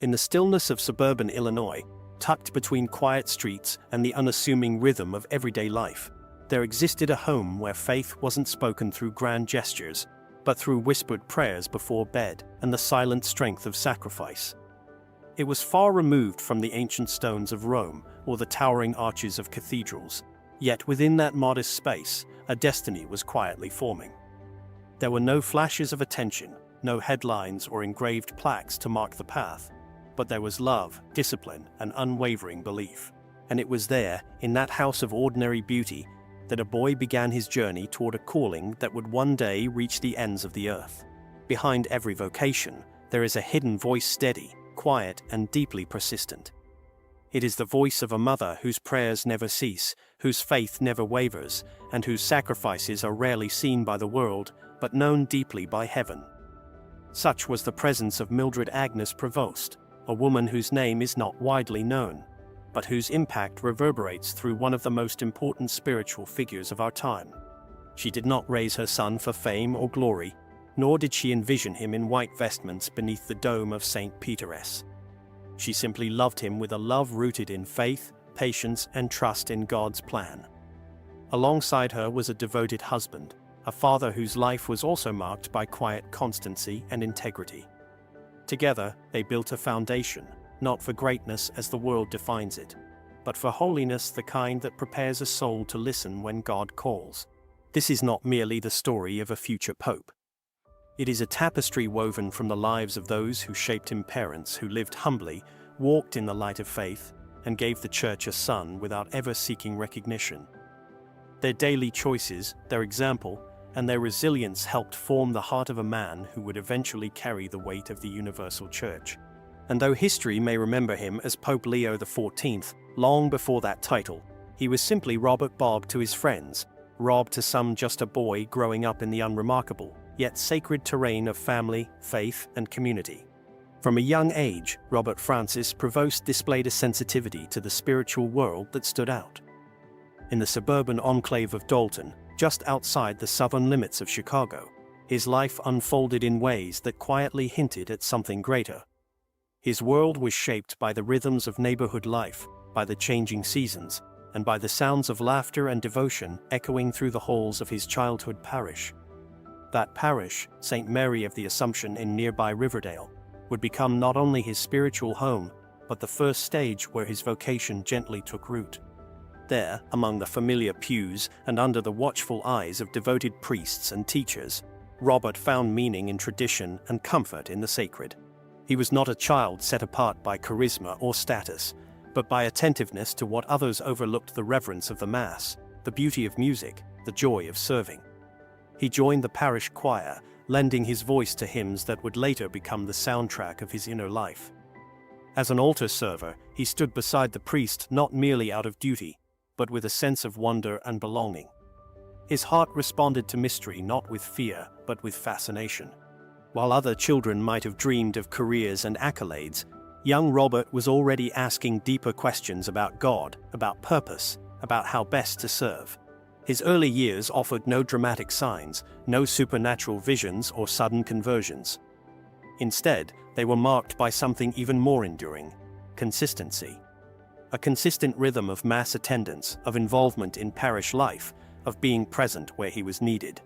In the stillness of suburban Illinois, tucked between quiet streets and the unassuming rhythm of everyday life, there existed a home where faith wasn't spoken through grand gestures, but through whispered prayers before bed and the silent strength of sacrifice. It was far removed from the ancient stones of Rome or the towering arches of cathedrals, yet within that modest space, a destiny was quietly forming. There were no flashes of attention, no headlines or engraved plaques to mark the path, but there was love, discipline, and unwavering belief. And it was there, in that house of ordinary beauty, that a boy began his journey toward a calling that would one day reach the ends of the earth. Behind every vocation, there is a hidden voice, steady, quiet, and deeply persistent. It is the voice of a mother whose prayers never cease, whose faith never wavers, and whose sacrifices are rarely seen by the world, but known deeply by heaven. Such was the presence of Mildred Agnes Prevost, a woman whose name is not widely known, but whose impact reverberates through one of the most important spiritual figures of our time. She did not raise her son for fame or glory, nor did she envision him in white vestments beneath the dome of St. Peter's. She simply loved him with a love rooted in faith, patience, and trust in God's plan. Alongside her was a devoted husband, a father whose life was also marked by quiet constancy and integrity. Together, they built a foundation, not for greatness as the world defines it, but for holiness, the kind that prepares a soul to listen when God calls. This is not merely the story of a future pope. It is a tapestry woven from the lives of those who shaped him, parents who lived humbly, walked in the light of faith, and gave the church a son without ever seeking recognition. Their daily choices, their example, and their resilience helped form the heart of a man who would eventually carry the weight of the universal church. And though history may remember him as Pope Leo XIV, long before that title, he was simply Robert Bob to his friends, Rob to some just a boy growing up in the unremarkable, yet sacred terrain of family, faith, and community. From a young age, Robert Francis Prevost displayed a sensitivity to the spiritual world that stood out. In the suburban enclave of Dalton, just outside the southern limits of Chicago, his life unfolded in ways that quietly hinted at something greater. His world was shaped by the rhythms of neighborhood life, by the changing seasons, and by the sounds of laughter and devotion echoing through the halls of his childhood parish. That parish, St. Mary of the Assumption in nearby Riverdale, would become not only his spiritual home, but the first stage where his vocation gently took root. There, among the familiar pews and under the watchful eyes of devoted priests and teachers, Robert found meaning in tradition and comfort in the sacred. He was not a child set apart by charisma or status, but by attentiveness to what others overlooked: the reverence of the Mass, the beauty of music, the joy of serving. He joined the parish choir, lending his voice to hymns that would later become the soundtrack of his inner life. As an altar server, he stood beside the priest not merely out of duty, but with a sense of wonder and belonging. His heart responded to mystery not with fear, but with fascination. While other children might have dreamed of careers and accolades, young Robert was already asking deeper questions about God, about purpose, about how best to serve. His early years offered no dramatic signs, no supernatural visions or sudden conversions. Instead, they were marked by something even more enduring: consistency. A consistent rhythm of mass attendance, of involvement in parish life, of being present where he was needed.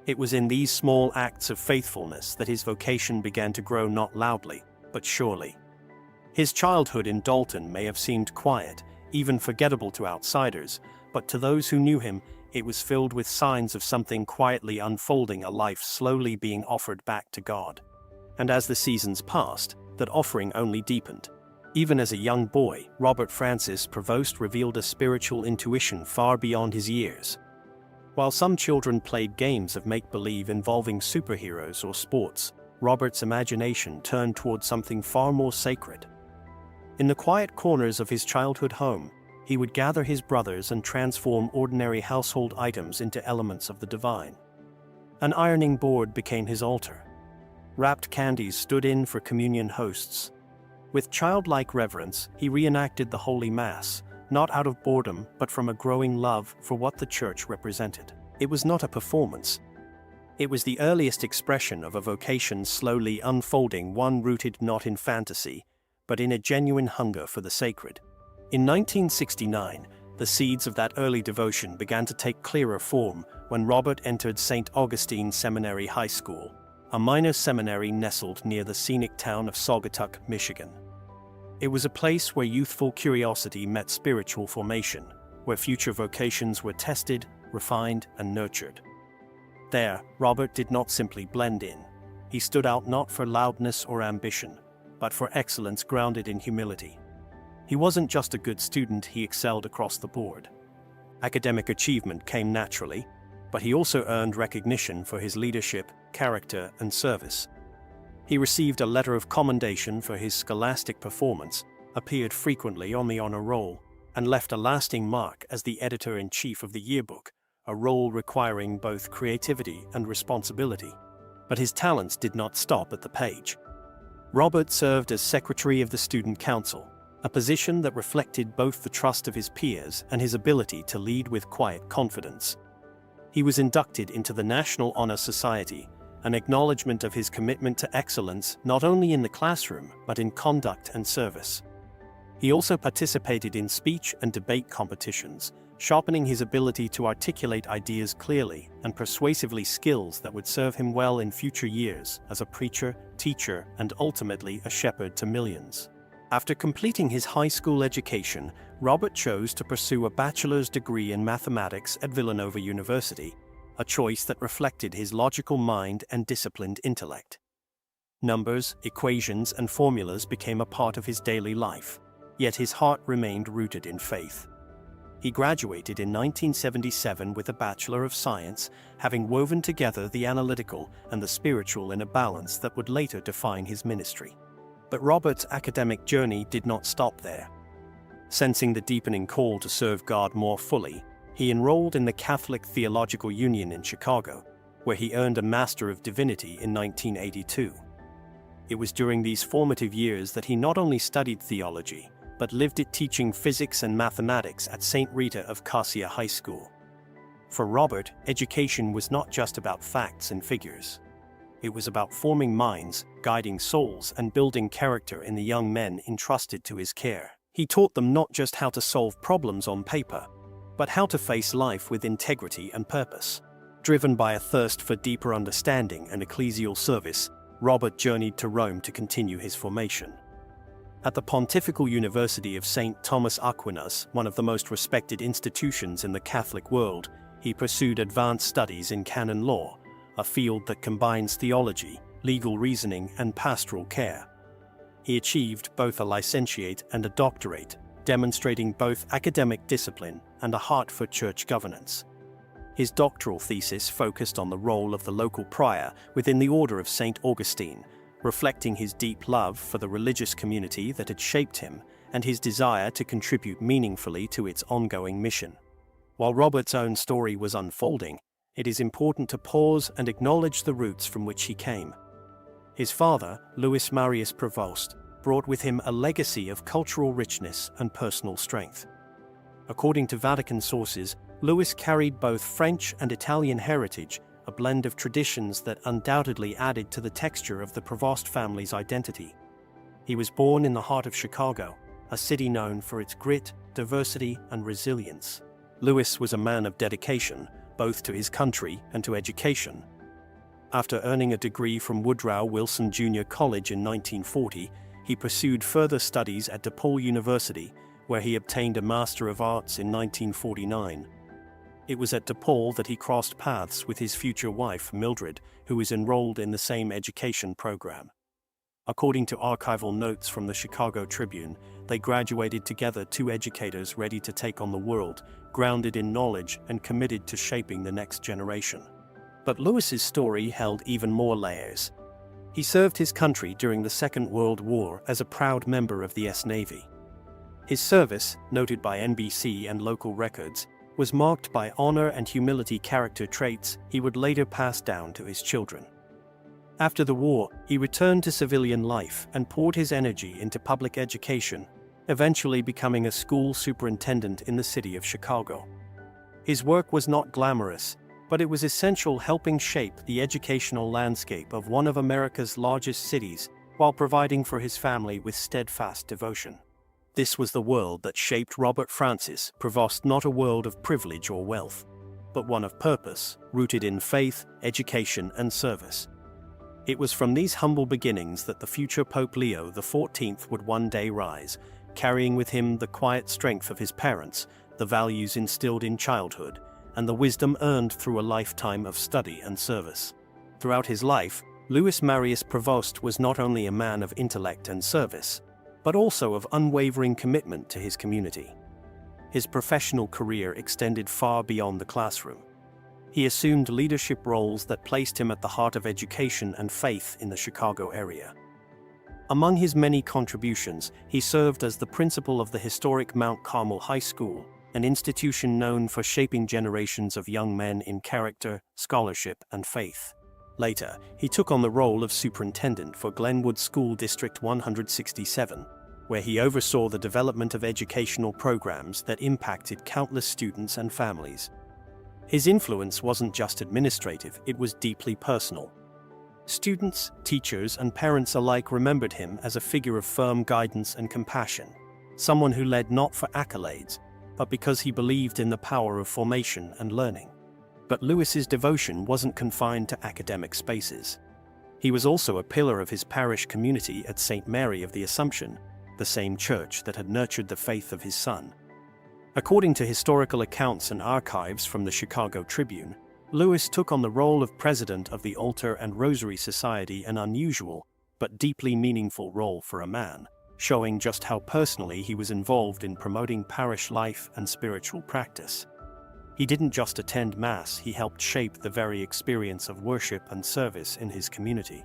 It was in these small acts of faithfulness that his vocation began to grow, not loudly, but surely. His childhood in Dalton may have seemed quiet, even forgettable to outsiders, but to those who knew him, it was filled with signs of something quietly unfolding, a life slowly being offered back to God. And as the seasons passed, that offering only deepened. Even as a young boy, Robert Francis Prevost revealed a spiritual intuition far beyond his years. While some children played games of make-believe involving superheroes or sports, Robert's imagination turned toward something far more sacred. In the quiet corners of his childhood home, he would gather his brothers and transform ordinary household items into elements of the divine. An ironing board became his altar. Wrapped candies stood in for communion hosts. With childlike reverence, he reenacted the Holy Mass, not out of boredom, but from a growing love for what the Church represented. It was not a performance. It was the earliest expression of a vocation slowly unfolding, one rooted not in fantasy, but in a genuine hunger for the sacred. In 1969, the seeds of that early devotion began to take clearer form when Robert entered St. Augustine Seminary High School, a minor seminary nestled near the scenic town of Saugatuck, Michigan. It was a place where youthful curiosity met spiritual formation, where future vocations were tested, refined, and nurtured. There, Robert did not simply blend in. He stood out not for loudness or ambition, but for excellence grounded in humility. He wasn't just a good student, he excelled across the board. Academic achievement came naturally, but he also earned recognition for his leadership, character, and service. He received a letter of commendation for his scholastic performance, appeared frequently on the honor roll, and left a lasting mark as the editor-in-chief of the yearbook, a role requiring both creativity and responsibility. But his talents did not stop at the page. Robert served as secretary of the Student Council, a position that reflected both the trust of his peers and his ability to lead with quiet confidence. He was inducted into the National Honor Society, an acknowledgement of his commitment to excellence not only in the classroom but in conduct and service. He also participated in speech and debate competitions, sharpening his ability to articulate ideas clearly and persuasively, skills that would serve him well in future years as a preacher, teacher, and ultimately a shepherd to millions. After completing his high school education, Robert chose to pursue a bachelor's degree in mathematics at Villanova University, a choice that reflected his logical mind and disciplined intellect. Numbers, equations, and formulas became a part of his daily life, yet his heart remained rooted in faith. He graduated in 1977 with a Bachelor of Science, having woven together the analytical and the spiritual in a balance that would later define his ministry. But Robert's academic journey did not stop there. Sensing the deepening call to serve God more fully, he enrolled in the Catholic Theological Union in Chicago, where he earned a Master of Divinity in 1982. It was during these formative years that he not only studied theology, but lived it, teaching physics and mathematics at St. Rita of Cascia High School. For Robert, education was not just about facts and figures. It was about forming minds, guiding souls, and building character in the young men entrusted to his care. He taught them not just how to solve problems on paper, but how to face life with integrity and purpose. Driven by a thirst for deeper understanding and ecclesial service, Robert journeyed to Rome to continue his formation. At the Pontifical University of St. Thomas Aquinas, one of the most respected institutions in the Catholic world, he pursued advanced studies in canon law, a field that combines theology, legal reasoning, and pastoral care. He achieved both a licentiate and a doctorate, demonstrating both academic discipline and a heart for church governance. His doctoral thesis focused on the role of the local prior within the Order of St. Augustine, reflecting his deep love for the religious community that had shaped him and his desire to contribute meaningfully to its ongoing mission. While Robert's own story was unfolding, it is important to pause and acknowledge the roots from which he came. His father, Louis Marius Prevost, brought with him a legacy of cultural richness and personal strength. According to Vatican sources, Louis carried both French and Italian heritage, a blend of traditions that undoubtedly added to the texture of the Prevost family's identity. He was born in the heart of Chicago, a city known for its grit, diversity, and resilience. Louis was a man of dedication, both to his country and to education. After earning a degree from Woodrow Wilson Junior College in 1940, he pursued further studies at DePaul University, where he obtained a Master of Arts in 1949. It was at DePaul that he crossed paths with his future wife, Mildred, who was enrolled in the same education program. According to archival notes from the Chicago Tribune, they graduated together, two educators ready to take on the world, grounded in knowledge and committed to shaping the next generation. But Louis's story held even more layers. He served his country during the Second World War as a proud member of the U.S. Navy. His service, noted by NBC and local records, was marked by honor and humility, character traits he would later pass down to his children. After the war, he returned to civilian life and poured his energy into public education, eventually becoming a school superintendent in the city of Chicago. His work was not glamorous, but it was essential, helping shape the educational landscape of one of America's largest cities while providing for his family with steadfast devotion. This was the world that shaped Robert Francis Prevost, not a world of privilege or wealth, but one of purpose, rooted in faith, education, and service. It was from these humble beginnings that the future Pope Leo XIV would one day rise, carrying with him the quiet strength of his parents, the values instilled in childhood, and the wisdom earned through a lifetime of study and service. Throughout his life, Louis Marius Prevost was not only a man of intellect and service, but also of unwavering commitment to his community. His professional career extended far beyond the classroom. He assumed leadership roles that placed him at the heart of education and faith in the Chicago area. Among his many contributions, he served as the principal of the historic Mount Carmel High School, an institution known for shaping generations of young men in character, scholarship, and faith. Later, he took on the role of superintendent for Glenwood School District 167, where he oversaw the development of educational programs that impacted countless students and families. His influence wasn't just administrative, it was deeply personal. Students, teachers, and parents alike remembered him as a figure of firm guidance and compassion, someone who led not for accolades, but because he believed in the power of formation and learning. But Louis's devotion wasn't confined to academic spaces. He was also a pillar of his parish community at St. Mary of the Assumption, the same church that had nurtured the faith of his son. According to historical accounts and archives from the Chicago Tribune, Louis took on the role of president of the Altar and Rosary Society, an unusual but deeply meaningful role for a man, showing just how personally he was involved in promoting parish life and spiritual practice. He didn't just attend Mass, he helped shape the very experience of worship and service in his community.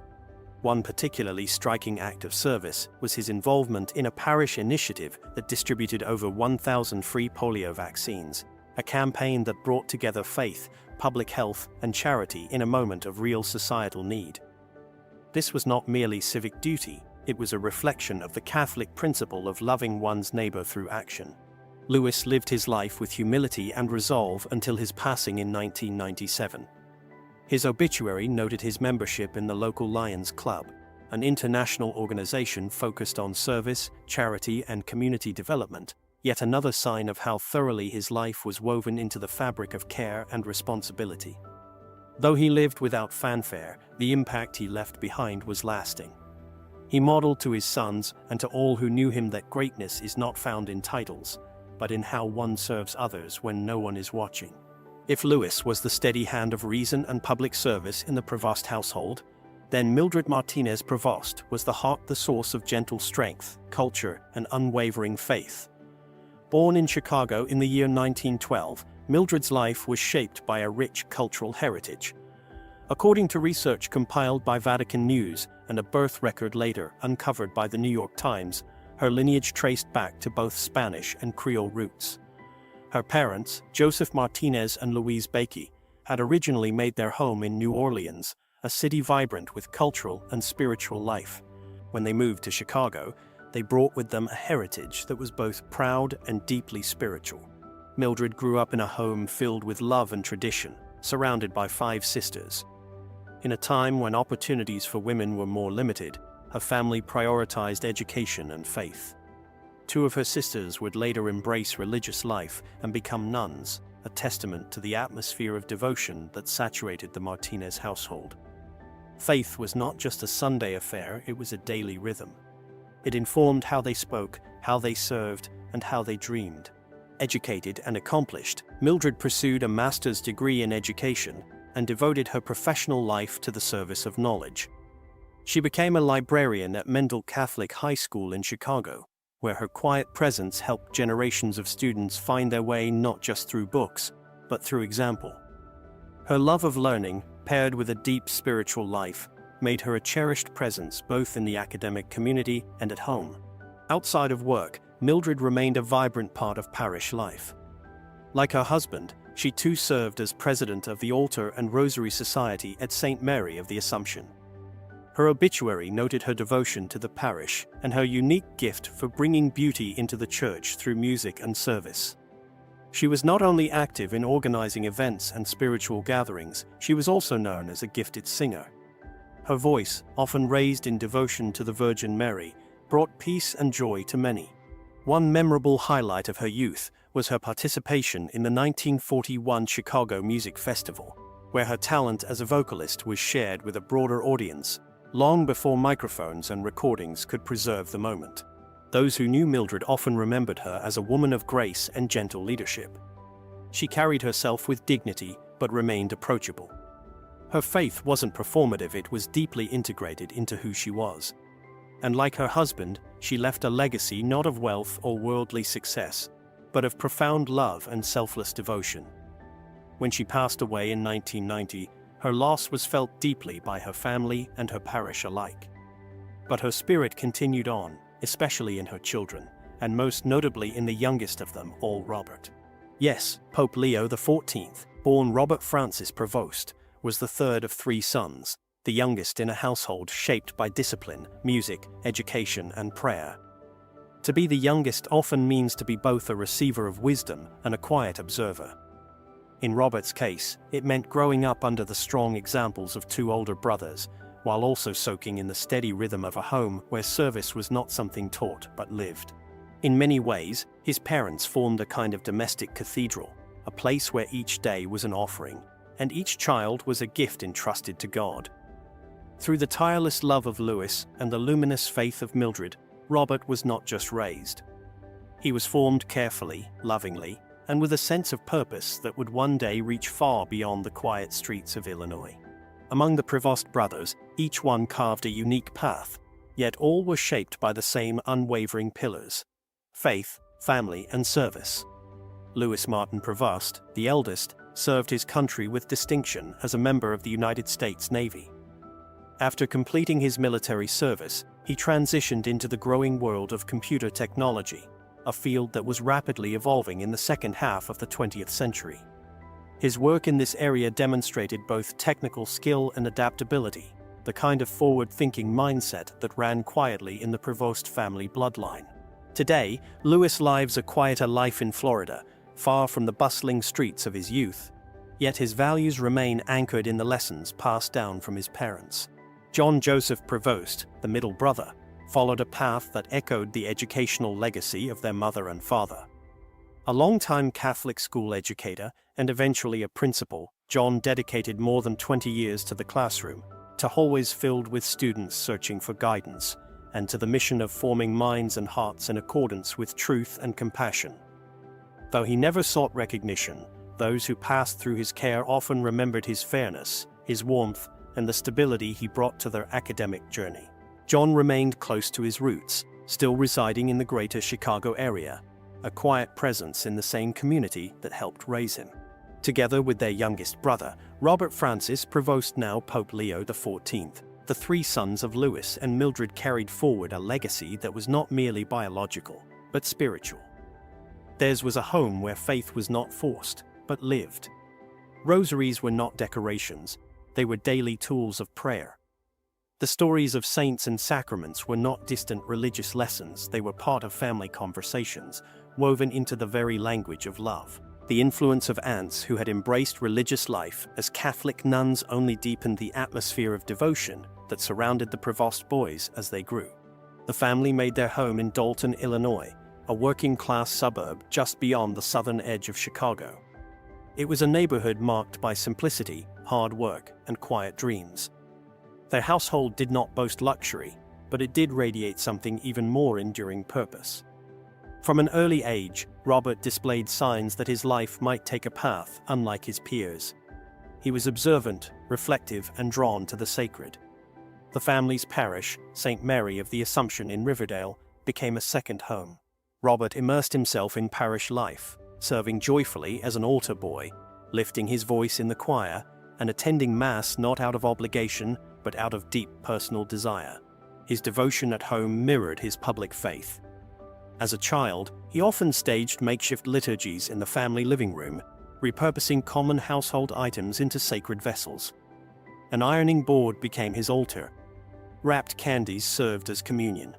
One particularly striking act of service was his involvement in a parish initiative that distributed over 1,000 free polio vaccines, a campaign that brought together faith, public health, and charity in a moment of real societal need. This was not merely civic duty, it was a reflection of the Catholic principle of loving one's neighbor through action. Louis lived his life with humility and resolve until his passing in 1997. His obituary noted his membership in the local Lions Club, an international organization focused on service, charity, and community development, yet another sign of how thoroughly his life was woven into the fabric of care and responsibility. Though he lived without fanfare, the impact he left behind was lasting. He modeled to his sons and to all who knew him that greatness is not found in titles, but in how one serves others when no one is watching. If Louis was the steady hand of reason and public service in the Prevost household, then Mildred Martinez Prevost was the heart, the source of gentle strength, culture, and unwavering faith. Born in Chicago in the year 1912, Mildred's life was shaped by a rich cultural heritage. According to research compiled by Vatican News and a birth record later uncovered by the New York Times, her lineage traced back to both Spanish and Creole roots. Her parents, Joseph Martinez and Louise Bakey, had originally made their home in New Orleans, a city vibrant with cultural and spiritual life. When they moved to Chicago, they brought with them a heritage that was both proud and deeply spiritual. Mildred grew up in a home filled with love and tradition, surrounded by 5 sisters. In a time when opportunities for women were more limited, her family prioritized education and faith. 2 of her sisters would later embrace religious life and become nuns, a testament to the atmosphere of devotion that saturated the Martinez household. Faith was not just a Sunday affair, it was a daily rhythm. It informed how they spoke, how they served, and how they dreamed. Educated and accomplished, Mildred pursued a master's degree in education and devoted her professional life to the service of knowledge. She became a librarian at Mendel Catholic High School in Chicago, where her quiet presence helped generations of students find their way not just through books, but through example. Her love of learning, paired with a deep spiritual life, made her a cherished presence both in the academic community and at home. Outside of work, Mildred remained a vibrant part of parish life. Like her husband, she too served as president of the Altar and Rosary Society at St. Mary of the Assumption. Her obituary noted her devotion to the parish and her unique gift for bringing beauty into the church through music and service. She was not only active in organizing events and spiritual gatherings, she was also known as a gifted singer. Her voice, often raised in devotion to the Virgin Mary, brought peace and joy to many. One memorable highlight of her youth was her participation in the 1941 Chicago Music Festival, where her talent as a vocalist was shared with a broader audience, long before microphones and recordings could preserve the moment. Those who knew Mildred often remembered her as a woman of grace and gentle leadership. She carried herself with dignity but remained approachable. Her faith wasn't performative, it was deeply integrated into who she was. And like her husband, she left a legacy not of wealth or worldly success, but of profound love and selfless devotion. When she passed away in 1990, her loss was felt deeply by her family and her parish alike. But her spirit continued on, especially in her children, and most notably in the youngest of them, Robert. Yes, Pope Leo XIV, born Robert Francis Prevost, was the third of three sons, the youngest in a household shaped by discipline, music, education, and prayer. To be the youngest often means to be both a receiver of wisdom and a quiet observer. In Robert's case, it meant growing up under the strong examples of two older brothers, while also soaking in the steady rhythm of a home where service was not something taught but lived. In many ways, his parents formed a kind of domestic cathedral, a place where each day was an offering, and each child was a gift entrusted to God. Through the tireless love of Louis and the luminous faith of Mildred, Robert was not just raised. He was formed carefully, lovingly, and with a sense of purpose that would one day reach far beyond the quiet streets of Illinois. Among the Prevost brothers, each one carved a unique path, yet all were shaped by the same unwavering pillars: faith, family, and service. Louis Martin Prevost, the eldest, served his country with distinction as a member of the United States Navy. After completing his military service, he transitioned into the growing world of computer technology, a field that was rapidly evolving in the second half of the 20th century. His work in this area demonstrated both technical skill and adaptability, the kind of forward-thinking mindset that ran quietly in the Prevost family bloodline. Today, Louis lives a quieter life in Florida, far from the bustling streets of his youth. Yet his values remain anchored in the lessons passed down from his parents. John Joseph Prevost, the middle brother, followed a path that echoed the educational legacy of their mother and father. A longtime Catholic school educator and eventually a principal, John dedicated more than 20 years to the classroom, to hallways filled with students searching for guidance, and to the mission of forming minds and hearts in accordance with truth and compassion. Though he never sought recognition, those who passed through his care often remembered his fairness, his warmth, and the stability he brought to their academic journey. John remained close to his roots, still residing in the greater Chicago area, a quiet presence in the same community that helped raise him. Together with their youngest brother, Robert Francis Prevost, now Pope Leo XIV, the three sons of Louis and Mildred carried forward a legacy that was not merely biological, but spiritual. Theirs was a home where faith was not forced, but lived. Rosaries were not decorations, they were daily tools of prayer. The stories of saints and sacraments were not distant religious lessons, they were part of family conversations, woven into the very language of love. The influence of aunts who had embraced religious life as Catholic nuns only deepened the atmosphere of devotion that surrounded the Prevost boys as they grew. The family made their home in Dalton, Illinois, a working-class suburb just beyond the southern edge of Chicago. It was a neighborhood marked by simplicity, hard work, and quiet dreams. Their household did not boast luxury, but it did radiate something even more enduring: purpose. From an early age, Robert displayed signs that his life might take a path unlike his peers. He was observant, reflective, and drawn to the sacred. The family's parish, St. Mary of the Assumption in Riverdale, became a second home. Robert immersed himself in parish life, serving joyfully as an altar boy, lifting his voice in the choir, and attending Mass not out of obligation, but out of deep personal desire. His devotion at home mirrored his public faith. As a child, he often staged makeshift liturgies in the family living room, repurposing common household items into sacred vessels. An ironing board became his altar. Wrapped candies served as communion.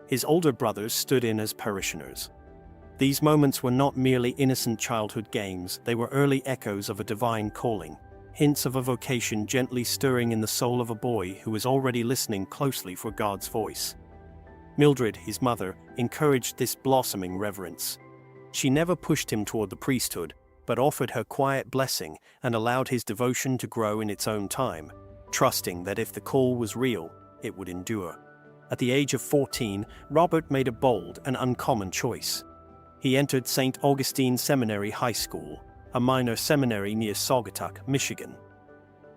His older brothers stood in as parishioners. These moments were not merely innocent childhood games, they were early echoes of a divine calling. hints of a vocation gently stirring in the soul of a boy who was already listening closely for God's voice. Mildred, his mother, encouraged this blossoming reverence. She never pushed him toward the priesthood, but offered her quiet blessing and allowed his devotion to grow in its own time, trusting that if the call was real, it would endure. At the age of 14, Robert made a bold and uncommon choice. He entered St. Augustine Seminary High School, a minor seminary near Saugatuck, Michigan.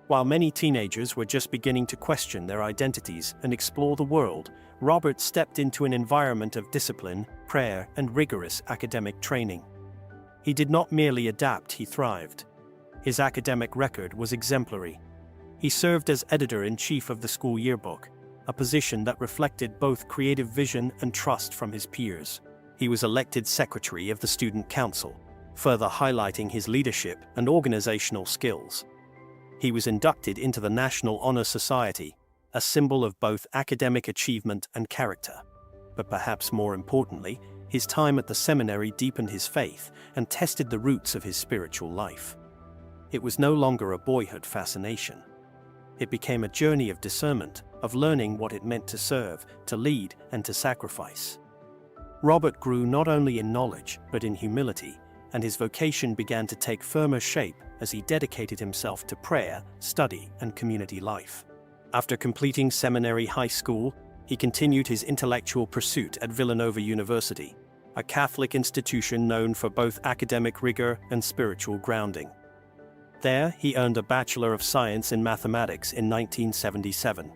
While many teenagers were just beginning to question their identities and explore the world, Robert stepped into an environment of discipline, prayer, and rigorous academic training. He did not merely adapt, he thrived. His academic record was exemplary. He served as editor-in-chief of the school yearbook, a position that reflected both creative vision and trust from his peers. He was elected secretary of the student council, further highlighting his leadership and organizational skills. He was inducted into the National Honor Society, a symbol of both academic achievement and character. But perhaps more importantly, his time at the seminary deepened his faith and tested the roots of his spiritual life. It was no longer a boyhood fascination. It became a journey of discernment, of learning what it meant to serve, to lead, and to sacrifice. Robert grew not only in knowledge, but in humility, and his vocation began to take firmer shape as he dedicated himself to prayer, study, and community life. After completing seminary high school, he continued his intellectual pursuit at Villanova University, a Catholic institution known for both academic rigor and spiritual grounding. There, he earned a Bachelor of Science in Mathematics in 1977.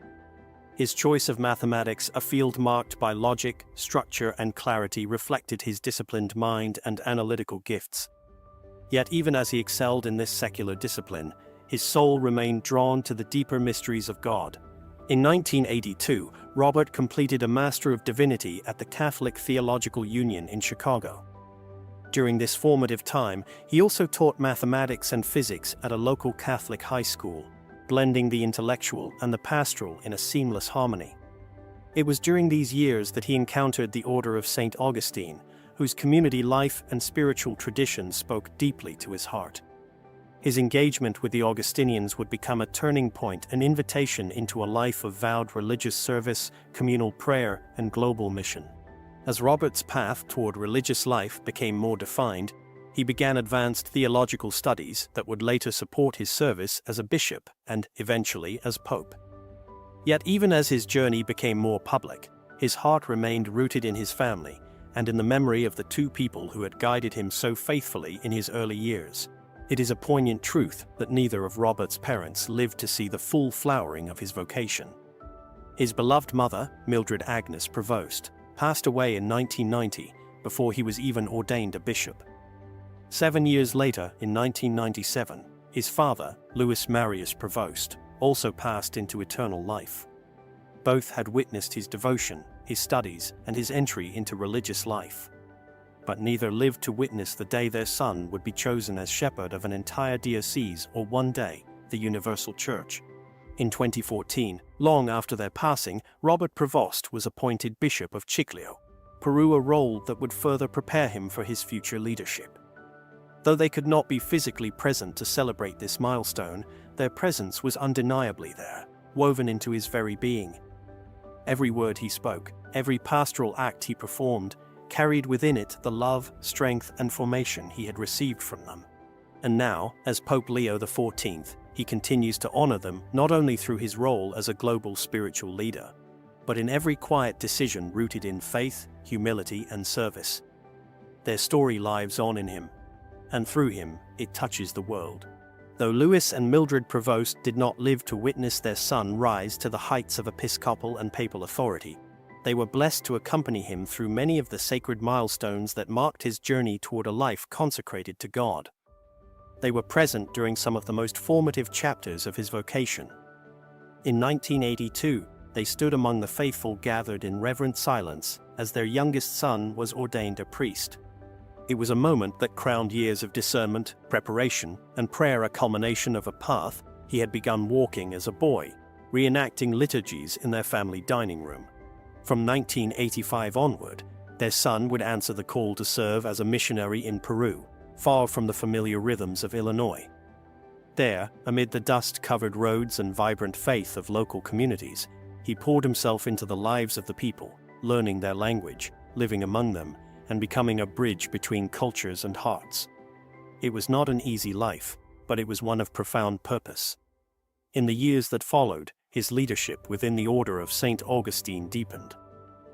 His choice of mathematics, a field marked by logic, structure, and clarity, reflected his disciplined mind and analytical gifts. Yet even as he excelled in this secular discipline, his soul remained drawn to the deeper mysteries of God. In 1982, Robert completed a Master of Divinity at the Catholic Theological Union in Chicago. During this formative time, he also taught mathematics and physics at a local Catholic high school, blending the intellectual and the pastoral in a seamless harmony. It was during these years that he encountered the Order of St. Augustine, whose community life and spiritual traditions spoke deeply to his heart. His engagement with the Augustinians would become a turning point, an invitation into a life of vowed religious service, communal prayer, and global mission. As Robert's path toward religious life became more defined, he began advanced theological studies that would later support his service as a bishop and, eventually, as pope. Yet even as his journey became more public, his heart remained rooted in his family and in the memory of the two people who had guided him so faithfully in his early years. It is a poignant truth that neither of Robert's parents lived to see the full flowering of his vocation. His beloved mother, Mildred Agnes Prevost, passed away in 1990 before he was even ordained a bishop. 7 years later, in 1997, his father, Louis Marius Prevost, also passed into eternal life. Both had witnessed his devotion, his studies, and his entry into religious life. But neither lived to witness the day their son would be chosen as shepherd of an entire diocese or one day, the Universal Church. In 2014, long after their passing, Robert Prevost was appointed Bishop of Chicleo, Peru, a role that would further prepare him for his future leadership. Though they could not be physically present to celebrate this milestone, their presence was undeniably there, woven into his very being. Every word he spoke, every pastoral act he performed, carried within it the love, strength, and formation he had received from them. And now, as Pope Leo XIV, he continues to honor them not only through his role as a global spiritual leader, but in every quiet decision rooted in faith, humility, and service. Their story lives on in him, and through him, it touches the world. Though Louis and Mildred Prevost did not live to witness their son rise to the heights of episcopal and papal authority, they were blessed to accompany him through many of the sacred milestones that marked his journey toward a life consecrated to God. They were present during some of the most formative chapters of his vocation. In 1982, they stood among the faithful gathered in reverent silence as their youngest son was ordained a priest. It was a moment that crowned years of discernment, preparation, and prayer, a culmination of a path he had begun walking as a boy, reenacting liturgies in their family dining room. From 1985 onward, their son would answer the call to serve as a missionary in Peru, far from the familiar rhythms of Illinois. There, amid the dust-covered roads and vibrant faith of local communities, he poured himself into the lives of the people, learning their language, living among them, and becoming a bridge between cultures and hearts. It was not an easy life, but it was one of profound purpose. In the years that followed, his leadership within the order of St. Augustine deepened.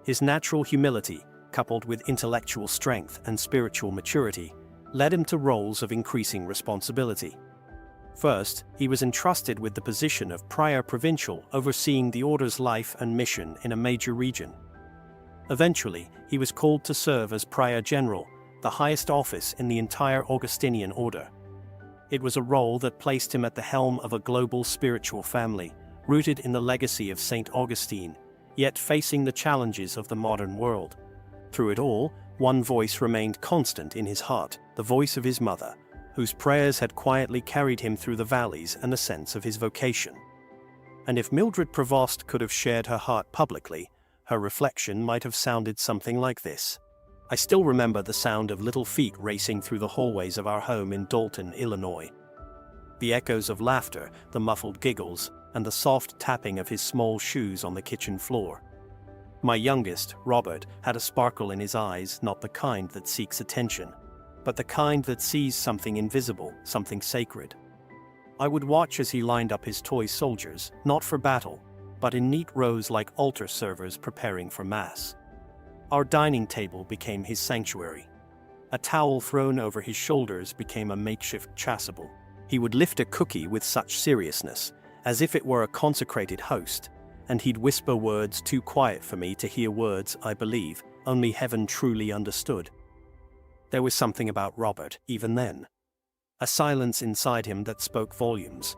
His natural humility, coupled with intellectual strength and spiritual maturity, led him to roles of increasing responsibility. First, he was entrusted with the position of Prior Provincial, overseeing the order's life and mission in a major region. Eventually, he was called to serve as Prior General, the highest office in the entire Augustinian order. It was a role that placed him at the helm of a global spiritual family, rooted in the legacy of St. Augustine, yet facing the challenges of the modern world. Through it all, one voice remained constant in his heart, the voice of his mother, whose prayers had quietly carried him through the valleys and the sense of his vocation. And if Mildred Prevost could have shared her heart publicly, her reflection might have sounded something like this. I still remember the sound of little feet racing through the hallways of our home in Dalton, Illinois. The echoes of laughter, the muffled giggles, and the soft tapping of his small shoes on the kitchen floor. My youngest, Robert, had a sparkle in his eyes, not the kind that seeks attention, but the kind that sees something invisible, something sacred. I would watch as he lined up his toy soldiers, not for battle, but in neat rows like altar servers preparing for Mass. Our dining table became his sanctuary. A towel thrown over his shoulders became a makeshift chasuble. He would lift a cookie with such seriousness, as if it were a consecrated host, and he'd whisper words too quiet for me to hear, words, I believe, only heaven truly understood. There was something about Robert, even then. A silence inside him that spoke volumes.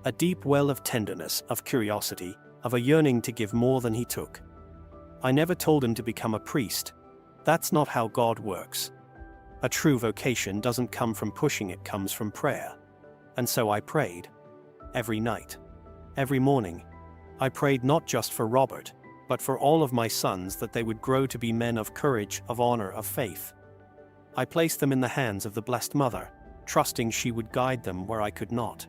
A deep well of tenderness, of curiosity, of a yearning to give more than he took. I never told him to become a priest. That's not how God works. A true vocation doesn't come from pushing, it comes from prayer. And so I prayed. Every night. Every morning. I prayed not just for Robert, but for all of my sons, that they would grow to be men of courage, of honor, of faith. I placed them in the hands of the Blessed Mother, trusting she would guide them where I could not.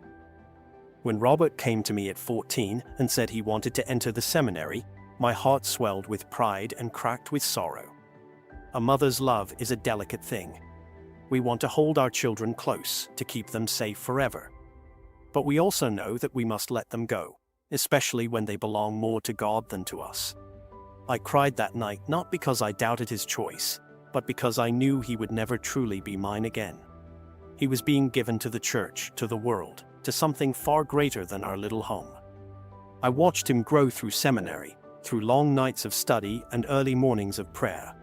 When Robert came to me at 14 and said he wanted to enter the seminary, my heart swelled with pride and cracked with sorrow. A mother's love is a delicate thing. We want to hold our children close, to keep them safe forever. But we also know that we must let them go, especially when they belong more to God than to us. I cried that night not because I doubted his choice, but because I knew he would never truly be mine again. He was being given to the church, to the world, to something far greater than our little home. I watched him grow through seminary, through long nights of study and early mornings of prayer.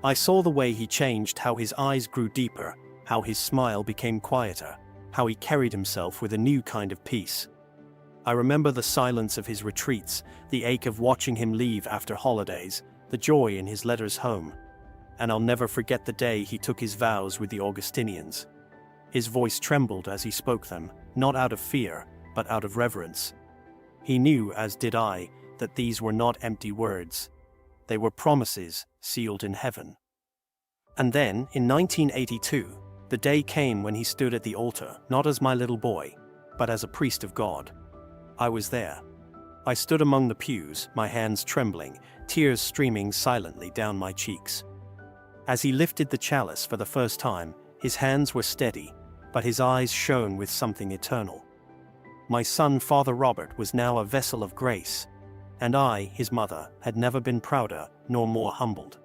I saw the way he changed, how his eyes grew deeper, how his smile became quieter, how he carried himself with a new kind of peace. I remember the silence of his retreats, the ache of watching him leave after holidays, the joy in his letters home. And I'll never forget the day he took his vows with the Augustinians. His voice trembled as he spoke them, not out of fear, but out of reverence. He knew, as did I, that these were not empty words. They were promises sealed in heaven. And then, in 1982, the day came when he stood at the altar, not as my little boy, but as a priest of God. I was there. I stood among the pews, my hands trembling, tears streaming silently down my cheeks. As he lifted the chalice for the first time, his hands were steady, but his eyes shone with something eternal. My son, Father Robert, was now a vessel of grace, and I, his mother, had never been prouder nor more humbled.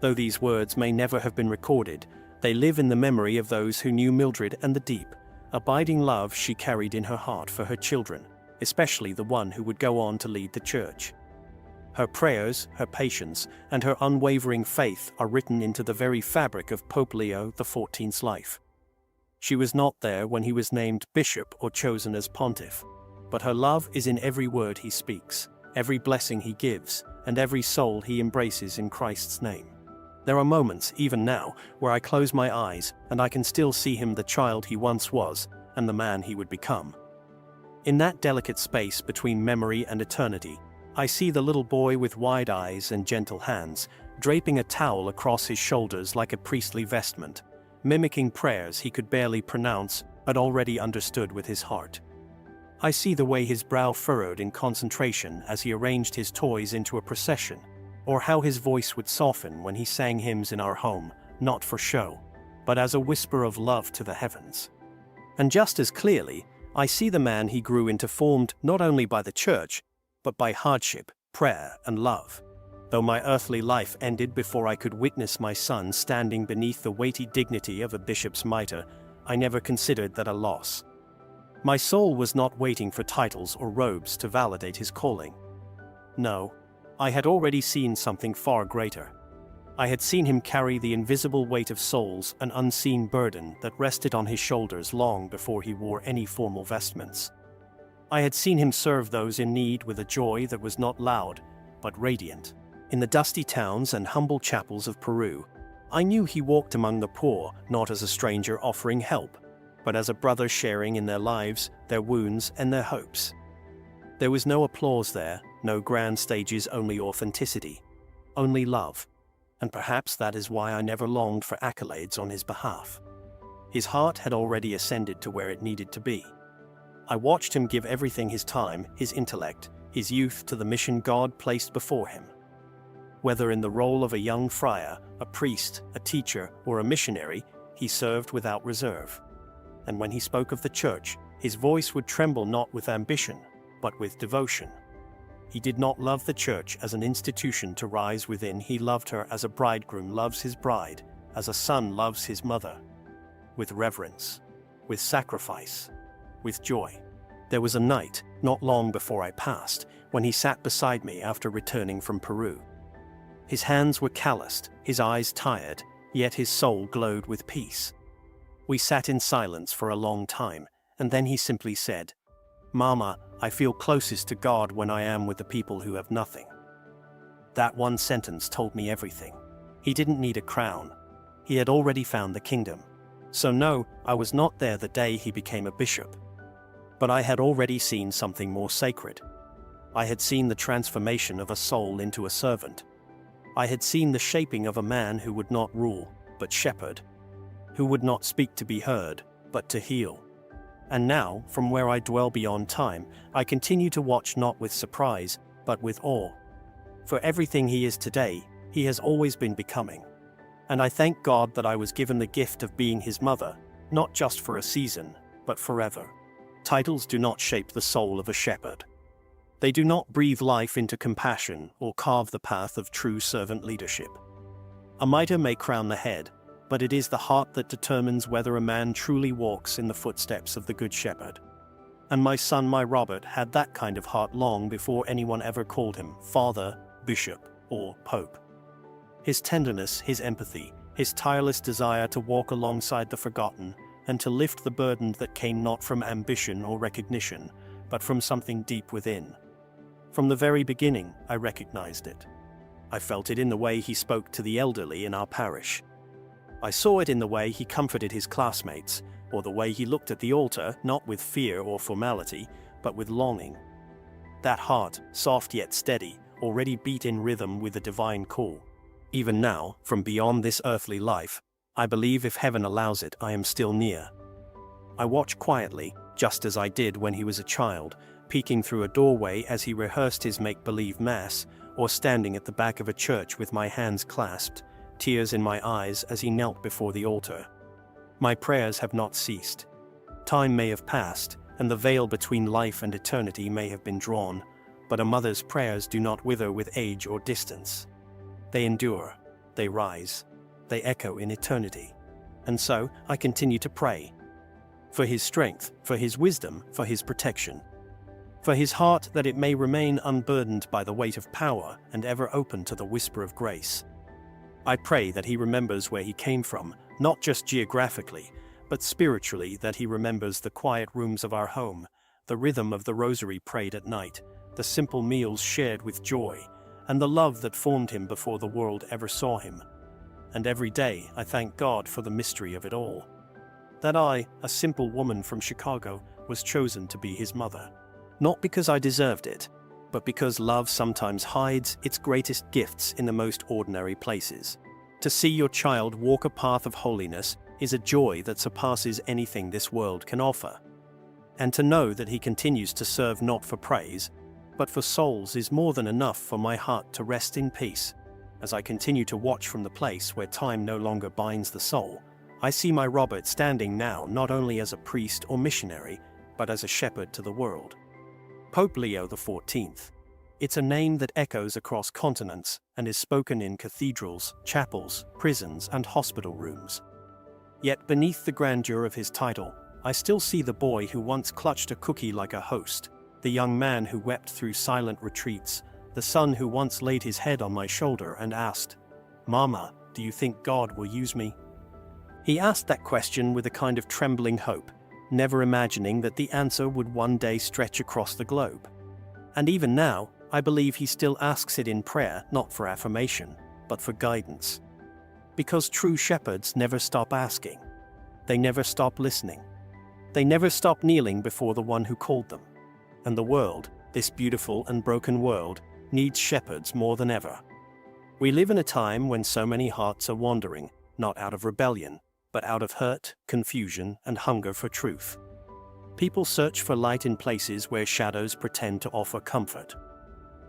Though these words may never have been recorded, they live in the memory of those who knew Mildred and the deep, abiding love she carried in her heart for her children, especially the one who would go on to lead the church. Her prayers, her patience, and her unwavering faith are written into the very fabric of Pope Leo XIV's life. She was not there when he was named bishop or chosen as pontiff, but her love is in every word he speaks, every blessing he gives, and every soul he embraces in Christ's name. There are moments, even now, where I close my eyes and I can still see him, the child he once was, and the man he would become. In that delicate space between memory and eternity, I see the little boy with wide eyes and gentle hands, draping a towel across his shoulders like a priestly vestment, mimicking prayers he could barely pronounce, but already understood with his heart. I see the way his brow furrowed in concentration as he arranged his toys into a procession, or how his voice would soften when he sang hymns in our home, not for show, but as a whisper of love to the heavens. And just as clearly, I see the man he grew into formed not only by the church, but by hardship, prayer, and love. Though my earthly life ended before I could witness my son standing beneath the weighty dignity of a bishop's mitre, I never considered that a loss. My soul was not waiting for titles or robes to validate his calling. No, I had already seen something far greater. I had seen him carry the invisible weight of souls, an unseen burden that rested on his shoulders long before he wore any formal vestments. I had seen him serve those in need with a joy that was not loud, but radiant. In the dusty towns and humble chapels of Peru, I knew he walked among the poor, not as a stranger offering help, but as a brother sharing in their lives, their wounds, and their hopes. There was no applause there, no grand stages, only authenticity, only love. And perhaps that is why I never longed for accolades on his behalf. His heart had already ascended to where it needed to be. I watched him give everything: his time, his intellect, his youth to the mission God placed before him. Whether in the role of a young friar, a priest, a teacher, or a missionary, he served without reserve. And when he spoke of the church, his voice would tremble not with ambition, but with devotion. He did not love the church as an institution to rise within. He loved her as a bridegroom loves his bride, as a son loves his mother. With reverence, with sacrifice, with joy. There was a night, not long before I passed, when he sat beside me after returning from Peru. His hands were calloused, his eyes tired, yet his soul glowed with peace. We sat in silence for a long time, and then he simply said, "Mama, I feel closest to God when I am with the people who have nothing." That one sentence told me everything. He didn't need a crown. He had already found the kingdom. So no, I was not there the day he became a bishop. But I had already seen something more sacred. I had seen the transformation of a soul into a servant. I had seen the shaping of a man who would not rule, but shepherd. Who would not speak to be heard, but to heal. And now, from where I dwell beyond time, I continue to watch not with surprise, but with awe. For everything he is today, he has always been becoming. And I thank God that I was given the gift of being his mother, not just for a season, but forever. Titles do not shape the soul of a shepherd. They do not breathe life into compassion or carve the path of true servant leadership. A mitre may crown the head, but it is the heart that determines whether a man truly walks in the footsteps of the Good Shepherd. And my son, my Robert, had that kind of heart long before anyone ever called him father, bishop, or pope. His tenderness, his empathy, his tireless desire to walk alongside the forgotten and to lift the burden that came not from ambition or recognition, but from something deep within. From the very beginning, I recognized it. I felt it in the way he spoke to the elderly in our parish. I saw it in the way he comforted his classmates, or the way he looked at the altar, not with fear or formality, but with longing. That heart, soft yet steady, already beat in rhythm with the divine call. Even now, from beyond this earthly life, I believe if heaven allows it, I am still near. I watch quietly, just as I did when he was a child, peeking through a doorway as he rehearsed his make-believe mass, or standing at the back of a church with my hands clasped, tears in my eyes as he knelt before the altar. My prayers have not ceased. Time may have passed, and the veil between life and eternity may have been drawn, but a mother's prayers do not wither with age or distance. They endure, they rise, they echo in eternity. And so, I continue to pray. For his strength, for his wisdom, for his protection. For his heart, that it may remain unburdened by the weight of power and ever open to the whisper of grace. I pray that he remembers where he came from, not just geographically, but spiritually, that he remembers the quiet rooms of our home, the rhythm of the rosary prayed at night, the simple meals shared with joy, and the love that formed him before the world ever saw him. And every day I thank God for the mystery of it all. That I, a simple woman from Chicago, was chosen to be his mother. Not because I deserved it, but because love sometimes hides its greatest gifts in the most ordinary places. To see your child walk a path of holiness is a joy that surpasses anything this world can offer. And to know that he continues to serve not for praise, but for souls is more than enough for my heart to rest in peace. As I continue to watch from the place where time no longer binds the soul, I see my Robert standing now not only as a priest or missionary, but as a shepherd to the world. Pope Leo XIV. It's a name that echoes across continents and is spoken in cathedrals, chapels, prisons, and hospital rooms. Yet beneath the grandeur of his title, I still see the boy who once clutched a cookie like a host, the young man who wept through silent retreats, the son who once laid his head on my shoulder and asked, "Mama, do you think God will use me?" He asked that question with a kind of trembling hope, never imagining that the answer would one day stretch across the globe. And even now, I believe he still asks it in prayer, not for affirmation, but for guidance. Because true shepherds never stop asking. They never stop listening. They never stop kneeling before the one who called them. And the world, this beautiful and broken world, needs shepherds more than ever. We live in a time when so many hearts are wandering, not out of rebellion, but out of hurt, confusion, and hunger for truth. People search for light in places where shadows pretend to offer comfort.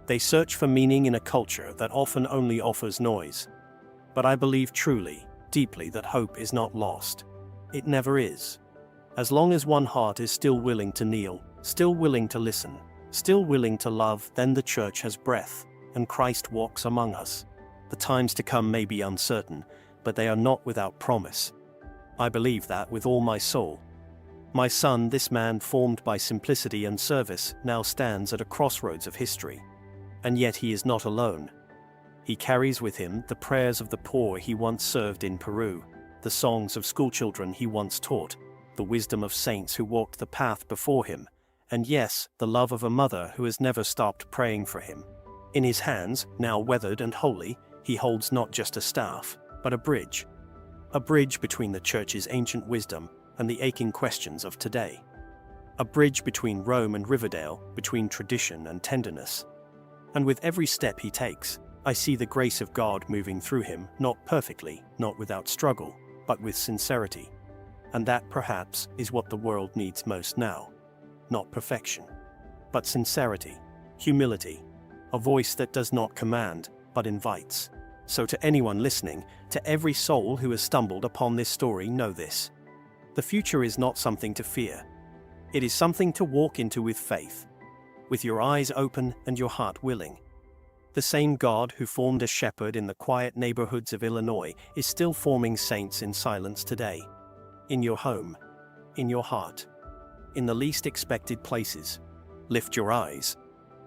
They search for meaning in a culture that often only offers noise. But I believe truly, deeply, that hope is not lost. It never is. As long as one heart is still willing to kneel, still willing to listen, still willing to love, then the church has breath, and Christ walks among us. The times to come may be uncertain, but they are not without promise. I believe that with all my soul. My son, this man formed by simplicity and service, now stands at a crossroads of history. And yet he is not alone. He carries with him the prayers of the poor he once served in Peru, the songs of schoolchildren he once taught, the wisdom of saints who walked the path before him, and yes, the love of a mother who has never stopped praying for him. In his hands, now weathered and holy, he holds not just a staff, but a bridge. A bridge between the church's ancient wisdom and the aching questions of today. A bridge between Rome and Riverdale, between tradition and tenderness. And with every step he takes, I see the grace of God moving through him, not perfectly, not without struggle, but with sincerity. And that, perhaps, is what the world needs most now. Not perfection, but sincerity, humility, a voice that does not command, but invites. So to anyone listening, to every soul who has stumbled upon this story, know this. The future is not something to fear. It is something to walk into with faith, with your eyes open and your heart willing. The same God who formed a shepherd in the quiet neighborhoods of Illinois is still forming saints in silence today. In your home, in your heart, in the least expected places. Lift your eyes.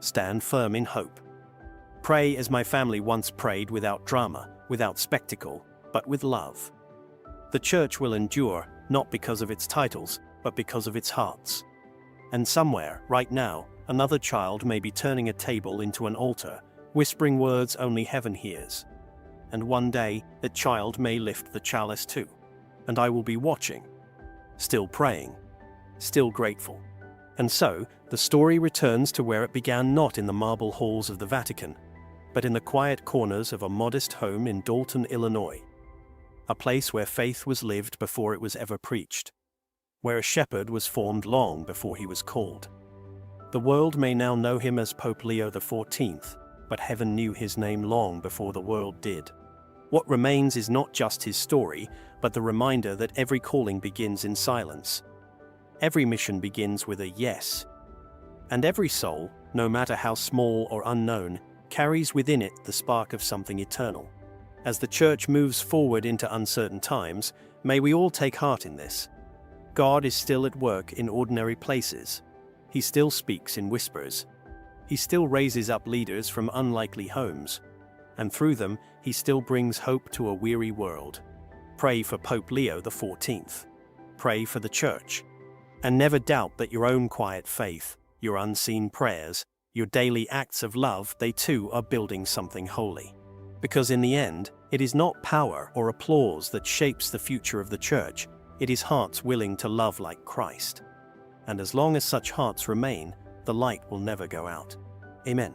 Stand firm in hope. Pray as my family once prayed, without drama, without spectacle, but with love. The church will endure, not because of its titles, but because of its hearts. And somewhere, right now, another child may be turning a table into an altar, whispering words only heaven hears. And one day, that child may lift the chalice too. And I will be watching, still praying, still grateful. And so, the story returns to where it began, not in the marble halls of the Vatican, but in the quiet corners of a modest home in Dalton, Illinois. A place where faith was lived before it was ever preached, where a shepherd was formed long before he was called. The world may now know him as Pope Leo XIV, but heaven knew his name long before the world did. What remains is not just his story, but the reminder that every calling begins in silence. Every mission begins with a yes. And every soul, no matter how small or unknown, carries within it the spark of something eternal. As the church moves forward into uncertain times, may we all take heart in this. God is still at work in ordinary places. He still speaks in whispers. He still raises up leaders from unlikely homes. And through them, he still brings hope to a weary world. Pray for Pope Leo XIV. Pray for the church. And never doubt that your own quiet faith, your unseen prayers, your daily acts of love, they too are building something holy. Because in the end, it is not power or applause that shapes the future of the church, it is hearts willing to love like Christ. And as long as such hearts remain, the light will never go out. Amen.